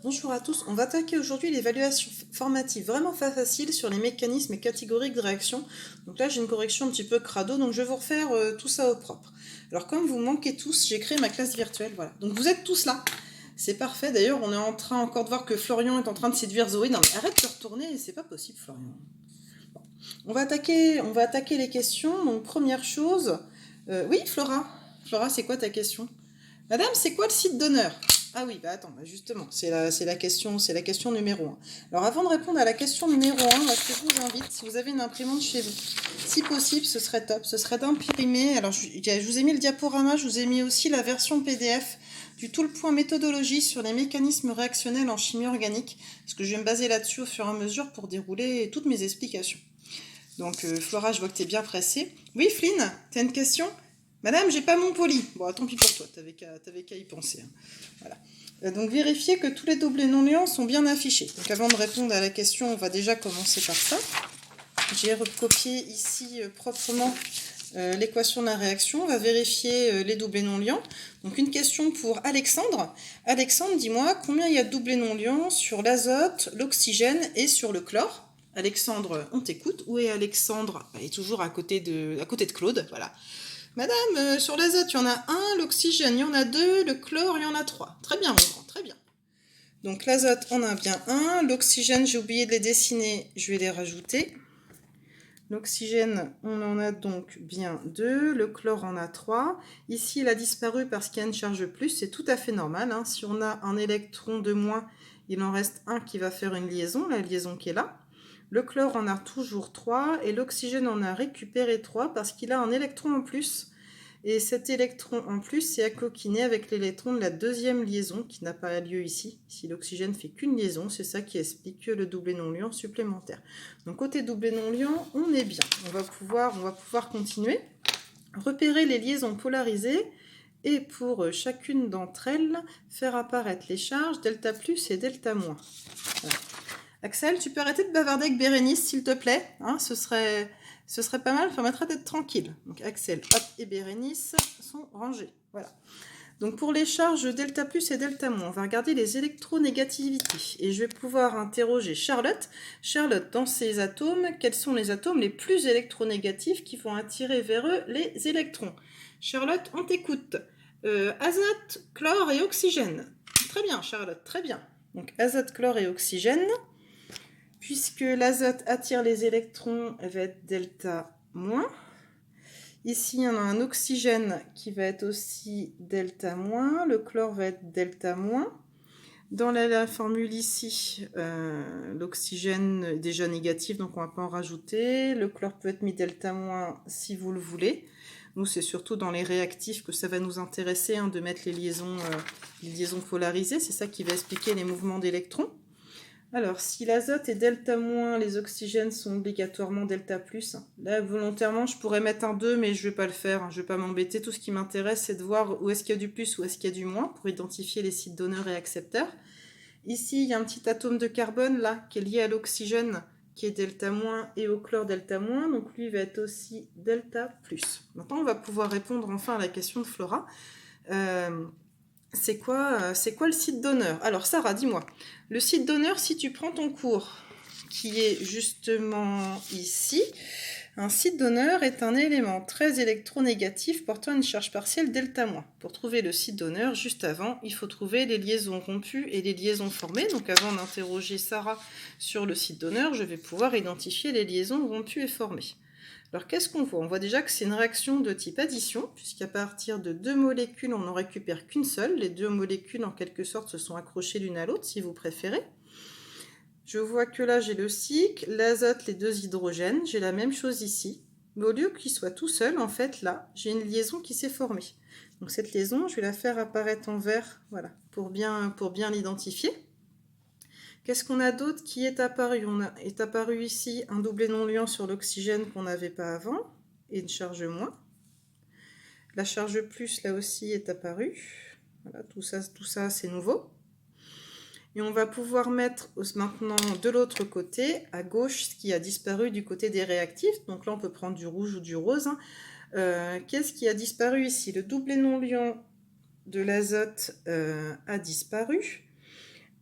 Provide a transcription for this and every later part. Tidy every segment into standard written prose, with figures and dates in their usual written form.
Bonjour à tous, on va attaquer aujourd'hui l'évaluation formative vraiment facile sur les mécanismes et catégoriques de réaction. Donc là j'ai une correction un petit peu crado, donc je vais vous refaire tout ça au propre. Alors comme vous manquez tous, j'ai créé ma classe virtuelle, voilà. Donc vous êtes tous là, c'est parfait. D'ailleurs on est en train encore de voir que Florian est en train de séduire Zoé. Non mais arrête de retourner, c'est pas possible Florian. Bon. On va attaquer les questions. Donc première chose, oui Flora, c'est quoi ta question? Madame, c'est quoi le site d'honneur? Ah oui, bah attends, bah justement, c'est la question numéro un. Alors avant de répondre à la question numéro un, moi, ce que je vous invite, si vous avez une imprimante chez vous, si possible, ce serait top, ce serait d'imprimer. Alors je vous ai mis le diaporama, je vous ai mis aussi la version PDF du tout le point méthodologie sur les mécanismes réactionnels en chimie organique, parce que je vais me baser là-dessus au fur et à mesure pour dérouler toutes mes explications. Donc Flora, je vois que tu es bien pressée. Oui, Flynn, t'as une question? Madame, j'ai pas mon poli. Bon, tant pis pour toi, t'avais qu'à y penser, hein. Voilà. Donc vérifiez que tous les doublés non liants sont bien affichés. Donc avant de répondre à la question, on va déjà commencer par ça. J'ai recopié ici proprement l'équation de la réaction. On va vérifier les doublés non liants. Donc une question pour Alexandre. Alexandre, dis-moi combien il y a de doublés non liants sur l'azote, l'oxygène et sur le chlore? Alexandre, on t'écoute. Où est Alexandre? Il est toujours à côté de Claude, voilà. Madame, sur l'azote, il y en a un, l'oxygène, il y en a deux, le chlore, il y en a trois. Très bien, mon grand, très bien. Donc l'azote, on a bien un. L'oxygène, j'ai oublié de les dessiner, je vais les rajouter. L'oxygène, on en a donc bien deux. Le chlore en a trois. Ici, il a disparu parce qu'il y a une charge plus. C'est tout à fait normal, hein. Si on a un électron de moins, il en reste un qui va faire une liaison, la liaison qui est là. Le chlore en a toujours 3 et l'oxygène en a récupéré 3 parce qu'il a un électron en plus. Et cet électron en plus, c'est à coquiner avec l'électron de la deuxième liaison qui n'a pas lieu ici. Si l'oxygène fait qu'une liaison, c'est ça qui explique le doublé non liant supplémentaire. Donc côté doublé non liant, on est bien. On va pouvoir continuer. Repérer les liaisons polarisées et pour chacune d'entre elles, faire apparaître les charges delta plus et delta moins. Voilà. Axel, tu peux arrêter de bavarder avec Bérénice, s'il te plaît, hein, ce serait pas mal, ça permettrait d'être tranquille. Donc Axel, hop, et Bérénice sont rangés. Voilà. Donc pour les charges delta plus et delta moins, on va regarder les électronégativités. Et je vais pouvoir interroger Charlotte. Charlotte, dans ces atomes, quels sont les atomes les plus électronégatifs qui vont attirer vers eux les électrons? Charlotte, on t'écoute. Azote, chlore et oxygène. Très bien, Charlotte, très bien. Donc azote, chlore et oxygène. Puisque l'azote attire les électrons, elle va être delta moins. Ici, on a un oxygène qui va être aussi delta moins. Le chlore va être delta moins. Dans la formule ici, l'oxygène est déjà négatif, donc on ne va pas en rajouter. Le chlore peut être mis delta moins si vous le voulez. Nous, c'est surtout dans les réactifs que ça va nous intéresser, hein, de mettre les liaisons polarisées. C'est ça qui va expliquer les mouvements d'électrons. Alors, si l'azote est delta moins, les oxygènes sont obligatoirement delta plus. Là, volontairement, je pourrais mettre un 2, mais je ne vais pas le faire, hein. Je ne vais pas m'embêter. Tout ce qui m'intéresse, c'est de voir où est-ce qu'il y a du plus, où est-ce qu'il y a du moins, pour identifier les sites donneurs et accepteurs. Ici, il y a un petit atome de carbone, là, qui est lié à l'oxygène, qui est delta moins, et au chlore delta moins. Donc, lui va être aussi delta plus. Maintenant, on va pouvoir répondre enfin à la question de Flora. C'est quoi le site d'honneur? Alors Sarah, dis-moi, le site d'honneur, si tu prends ton cours, qui est justement ici, un site d'honneur est un élément très électronégatif portant une charge partielle delta-. Pour trouver le site d'honneur, juste avant, il faut trouver les liaisons rompues et les liaisons formées. Donc avant d'interroger Sarah sur le site d'honneur, je vais pouvoir identifier les liaisons rompues et formées. Alors qu'est-ce qu'on voit? On voit déjà que c'est une réaction de type addition, puisqu'à partir de deux molécules, on n'en récupère qu'une seule. Les deux molécules, en quelque sorte, se sont accrochées l'une à l'autre, si vous préférez. Je vois que là, j'ai le cycle, l'azote, les deux hydrogènes. J'ai la même chose ici. Mais au lieu qu'il soit tout seul, en fait, là, j'ai une liaison qui s'est formée. Donc cette liaison, je vais la faire apparaître en vert, voilà, pour bien l'identifier. Qu'est-ce qu'on a d'autre qui est apparu? Est apparu ici un doublé non liant sur l'oxygène qu'on n'avait pas avant, et une charge moins. La charge plus, là aussi, est apparue. Voilà, tout ça c'est nouveau. Et on va pouvoir mettre maintenant de l'autre côté, à gauche, ce qui a disparu du côté des réactifs. Donc là, on peut prendre du rouge ou du rose. Qu'est-ce qui a disparu ici? Le doublé non liant de l'azote a disparu.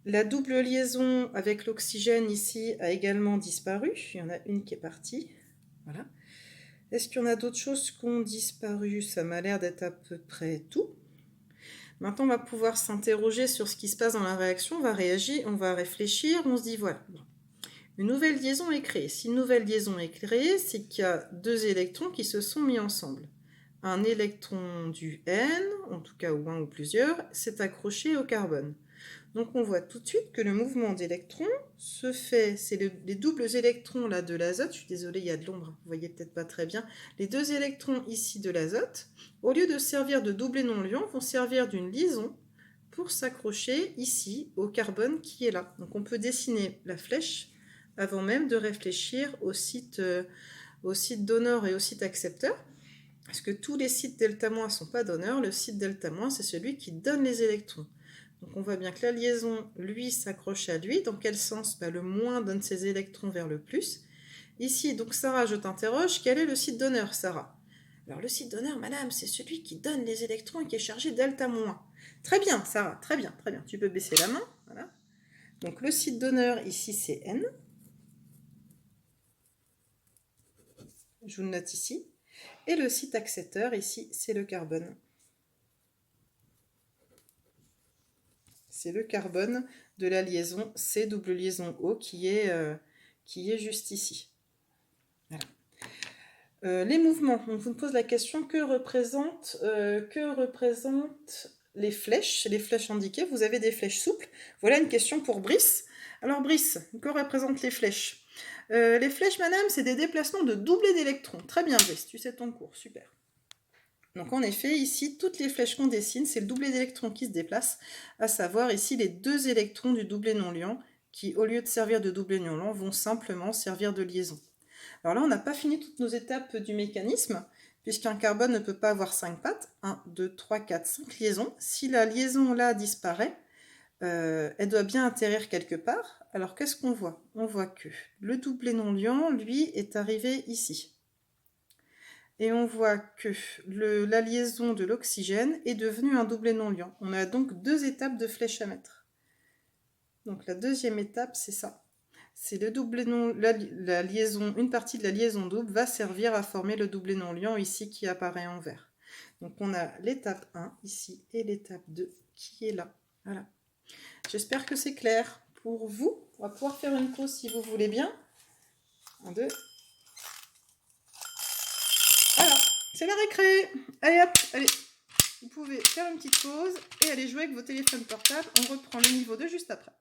La double liaison avec l'oxygène ici a également disparu. Il y en a une qui est partie. Voilà. Est-ce qu'il y en a d'autres choses qui ont disparu? Ça m'a l'air d'être à peu près tout. Maintenant, on va pouvoir s'interroger sur ce qui se passe dans la réaction. On va réagir, on va réfléchir. On se dit, voilà, une nouvelle liaison est créée. Si une nouvelle liaison est créée, c'est qu'il y a deux électrons qui se sont mis ensemble. Un électron du N, en tout cas ou un ou plusieurs, s'est accroché au carbone. Donc on voit tout de suite que le mouvement d'électrons se fait, c'est les doubles électrons là de l'azote, je suis désolée, il y a de l'ombre, vous voyez peut-être pas très bien, les deux électrons ici de l'azote, au lieu de servir de doublé non-liant, vont servir d'une liaison pour s'accrocher ici au carbone qui est là. Donc on peut dessiner la flèche avant même de réfléchir au site donneur et au site accepteur. Parce que tous les sites delta- ne sont pas donneurs, le site delta- c'est celui qui donne les électrons. Donc on voit bien que la liaison, lui, s'accroche à lui. Dans quel sens? Le moins donne ses électrons vers le plus. Ici, donc Sarah, je t'interroge, quel est le site donneur, Sarah? Alors le site donneur, madame, c'est celui qui donne les électrons et qui est chargé delta-. Très bien, Sarah, très bien, très bien. Tu peux baisser la main, voilà. Donc le site donneur, ici, c'est N. Je vous le note ici. Et le site accepteur, ici, c'est le carbone. C'est le carbone de la liaison C double liaison O qui est juste ici. Voilà. Les mouvements. On vous pose la question, que représentent les flèches indiquées? Vous avez des flèches souples. Voilà une question pour Brice. Alors Brice, que représentent les flèches? Les flèches, madame, c'est des déplacements de doublés d'électrons. Très bien Brice, tu sais ton cours, super. Donc en effet, ici, toutes les flèches qu'on dessine, c'est le doublet d'électrons qui se déplace, à savoir ici les deux électrons du doublet non-liant, qui au lieu de servir de doublet non-liant, vont simplement servir de liaison. Alors là, on n'a pas fini toutes nos étapes du mécanisme, puisqu'un carbone ne peut pas avoir 5 pattes, 1, 2, 3, 4, 5 liaisons. Si la liaison là disparaît, elle doit bien atterrir quelque part. Alors qu'est-ce qu'on voit? On voit que le doublet non-liant, lui, est arrivé ici. Et on voit que la liaison de l'oxygène est devenue un doublet non-liant. On a donc deux étapes de flèche à mettre. Donc la deuxième étape, c'est ça. C'est le doublet non, la liaison, une partie de la liaison double va servir à former le doublet non-liant ici qui apparaît en vert. Donc on a l'étape 1 ici et l'étape 2 qui est là. Voilà. J'espère que c'est clair pour vous. On va pouvoir faire une pause si vous voulez bien. 1, 2. Voilà, c'est la récré. Allez hop, allez. Vous pouvez faire une petite pause et aller jouer avec vos téléphones portables. On reprend le niveau 2 juste après.